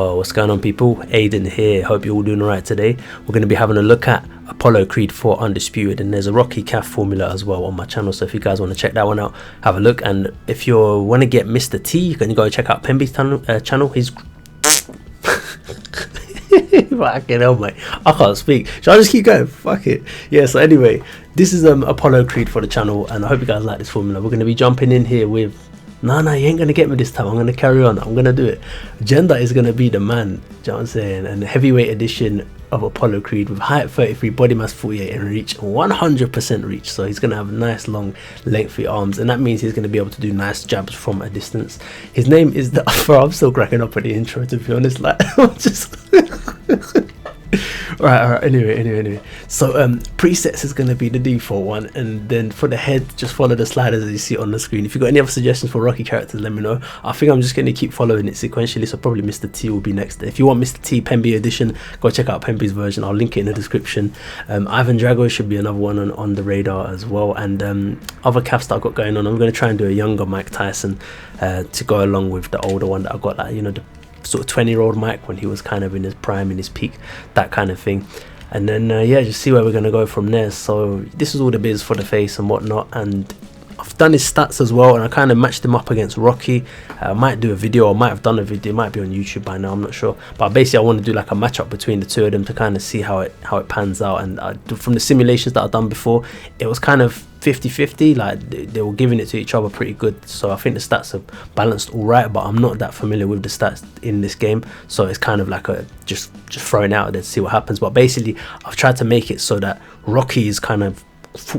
Oh, what's going on, people? Aiden here. Hope you're all doing alright today. We're going to be having a look at Apollo Creed 4 Undisputed, and there's a Rocky CAF formula as well on my channel, so if you guys want to check that one out, have a look. And if you want to get Mr. T, you can go check out Pemby's channel. He's fucking hell, mate, I can't speak. Should I just keep going? Fuck it. Yeah, so anyway, this is Apollo Creed for the channel, and I hope you guys like this formula. We're going to be jumping in here with you ain't gonna get me this time. I'm gonna carry on. I'm gonna do it. Gender is gonna be the man. Do you know what I'm saying? And the heavyweight edition of Apollo Creed with height 33, body mass 48, and reach 100% reach. So he's gonna have nice, long, lengthy arms, and that means he's gonna be able to do nice jabs from a distance. His name is the. Bro, I'm still cracking up at the intro, to be honest. Like, I'm just. Alright, anyway, so presets is going to be the default one, and then for the head, just follow the sliders as you see on the screen. If you got any other suggestions for Rocky characters, let me know. I think I'm just going to keep following it sequentially, so probably Mr. T will be next. If you want Mr. T Pemby edition, go check out Pemby's version. I'll link it in the description. Ivan Drago should be another one on the radar as well, and other CAFs that I've got going on. I'm going to try and do a younger Mike Tyson to go along with the older one that I've got, like, you know, the sort of 20-year-old Mike when he was kind of in his prime, in his peak, that kind of thing. And then yeah, just see where we're gonna go from there. So this is all the biz for the face and whatnot, and I've done his stats as well, and I kind of matched him up against Rocky. I might do a video, or might have done a video, it might be on YouTube by now, I'm not sure, but basically I want to do like a matchup between the two of them to kind of see how it pans out. And from the simulations that I've done before, it was kind of 50-50, like they were giving it to each other pretty good. So I think the stats are balanced all right, but I'm not that familiar with the stats in this game, so it's kind of like a just throwing out there to see what happens. But basically I've tried to make it so that Rocky is kind of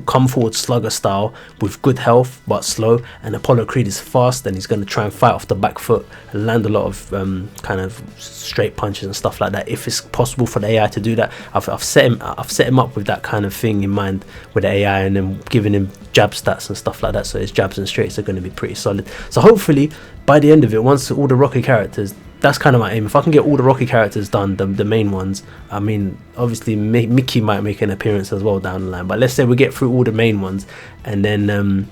come forward slugger style with good health but slow, and Apollo Creed is fast, and he's going to try and fight off the back foot and land a lot of kind of straight punches and stuff like that, if it's possible for the AI to do that. I've set him up with that kind of thing in mind with the AI, and then giving him jab stats and stuff like that, so his jabs and straights are going to be pretty solid. So hopefully by the end of it, once all the Rocky characters, that's kind of my aim. If I can get all the Rocky characters done, the main ones, I mean, obviously Mickey might make an appearance as well down the line, but let's say we get through all the main ones and then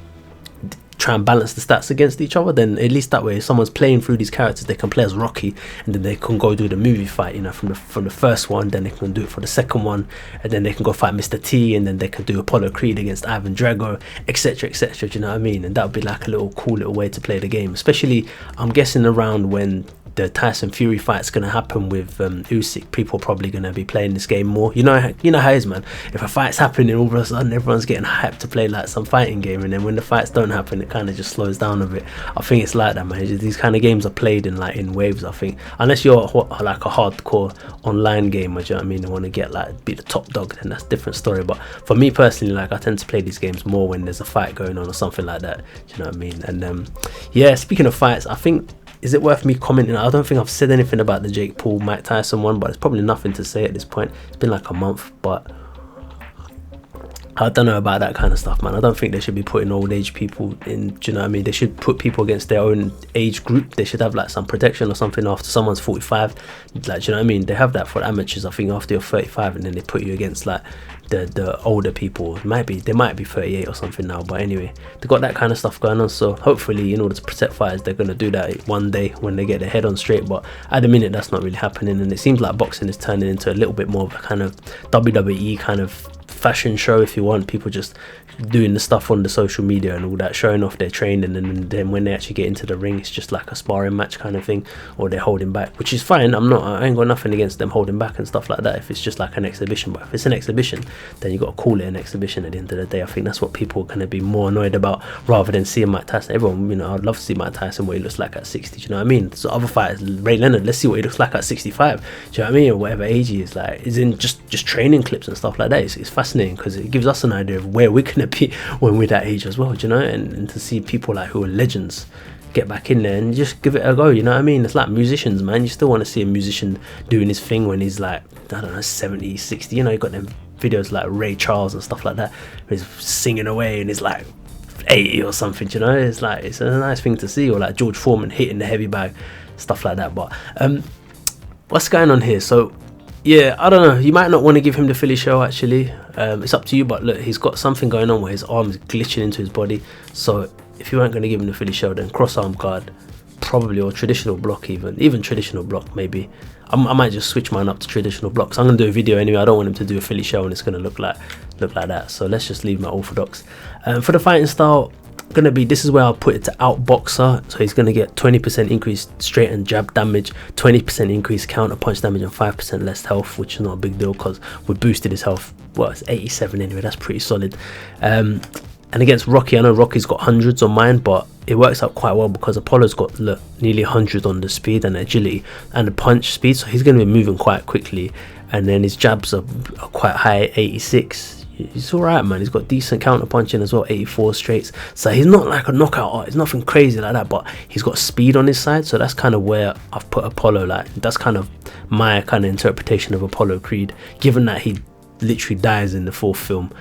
try and balance the stats against each other, then at least that way if someone's playing through these characters, they can play as Rocky, and then they can go do the movie fight, you know, from the first one, then they can do it for the second one, and then they can go fight Mr. T, and then they can do Apollo Creed against Ivan Drago, etc, etc. Do you know what I mean? And that would be like a cool little way to play the game, especially I'm guessing around when the Tyson Fury fight's gonna happen with Usyk. People are probably gonna be playing this game more. You know how it is, man. If a fight's happening, all of a sudden everyone's getting hyped to play like some fighting game, and then when the fights don't happen, it kind of just slows down a bit. I think it's like that, man. These kind of games are played in waves, I think, unless you're like a hardcore online gamer, do you know what I mean, and want to get like be the top dog, then that's a different story. But for me personally, like, I tend to play these games more when there's a fight going on or something like that, do you know what I mean? And yeah, speaking of fights, I think, is it worth me commenting? I don't think I've said anything about the Jake Paul Mike Tyson one, but it's probably nothing to say at this point. It's been like a month, but I don't know about that kind of stuff, man. I don't think they should be putting old age people in, do you know what I mean? They should put people against their own age group. They should have like some protection or something after someone's 45, like, do you know what I mean? They have that for amateurs, I think, after you're 35, and then they put you against like the older people. They might be 38 or something now, but anyway, they got that kind of stuff going on. So hopefully, in order to protect fighters, they're going to do that one day when they get their head on straight. But at the minute, that's not really happening, and it seems like boxing is turning into a little bit more of a kind of WWE kind of fashion show, if you want. People just doing the stuff on the social media and all that, showing off their training, and then when they actually get into the ring, it's just like a sparring match kind of thing, or they're holding back, which is fine. I ain't got nothing against them holding back and stuff like that if it's just like an exhibition. But if it's an exhibition, then you got to call it an exhibition at the end of the day. I think that's what people are going to be more annoyed about, rather than seeing Mike Tyson. Everyone, you know, I'd love to see Mike Tyson what he looks like at 60, do you know what I mean? So other fighters, Ray Leonard, let's see what he looks like at 65, do you know what I mean, or whatever age he is. Like, is in just training clips and stuff like that. It's fascinating, because it gives us an idea of where we're going to be when we're that age as well, do you know? And to see people like who are legends get back in there and just give it a go, you know what I mean? It's like musicians, man. You still want to see a musician doing his thing when he's like, I don't know, 70, 60, you know, you got them videos like Ray Charles and stuff like that, where he's singing away and he's like 80 or something, you know? It's like, it's a nice thing to see. Or like George Foreman hitting the heavy bag, stuff like that. But what's going on here? So yeah, I don't know, you might not want to give him the Philly show, actually. It's up to you, but look, he's got something going on where his arm's glitching into his body. So if you weren't going to give him the Philly show, then cross arm guard, probably, or traditional block, even traditional block maybe. I might just switch mine up to traditional blocks. I'm gonna do a video anyway. I don't want him to do a Philly show and it's gonna look like that, so let's just leave my orthodox. For the fighting style, gonna be, this is where I'll put it to outboxer. So he's gonna get 20% increase straight and jab damage, 20% increase counter punch damage, and 5% less health, which is not a big deal because we boosted his health. Well, it's 87 anyway, that's pretty solid. And against Rocky, I know Rocky's got hundreds on mine, but it works out quite well because Apollo's got, look, nearly 100 on the speed and agility and the punch speed, so he's going to be moving quite quickly. And then his jabs are quite high, 86. He's alright, man. He's got decent counter punching as well, 84 straights. So he's not like a knockout artist, nothing crazy like that, but he's got speed on his side. So that's kind of where I've put Apollo. Like, that's kind of my kind of interpretation of Apollo Creed, given that he literally dies in the fourth film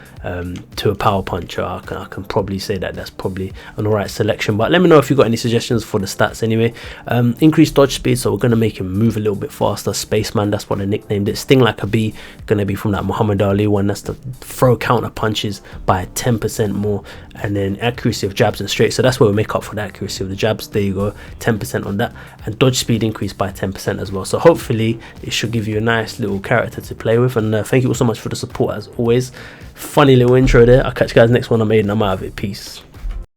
to a power puncher. I can probably say that that's probably an alright selection, but let me know if you got any suggestions for the stats anyway. Increased dodge speed, so we're going to make him move a little bit faster. Spaceman, that's what I nicknamed it. Sting like a bee, going to be from that Muhammad Ali one. That's to throw counter punches by 10% more. And then accuracy of jabs and straight, so that's where we make up for the accuracy of the jabs. There you go, 10% on that. And dodge speed increased by 10% as well. So hopefully it should give you a nice little character to play with. And thank you all so much for the support as always. Funny little intro there. I'll catch you guys next one I made, and I'm out of it. Peace.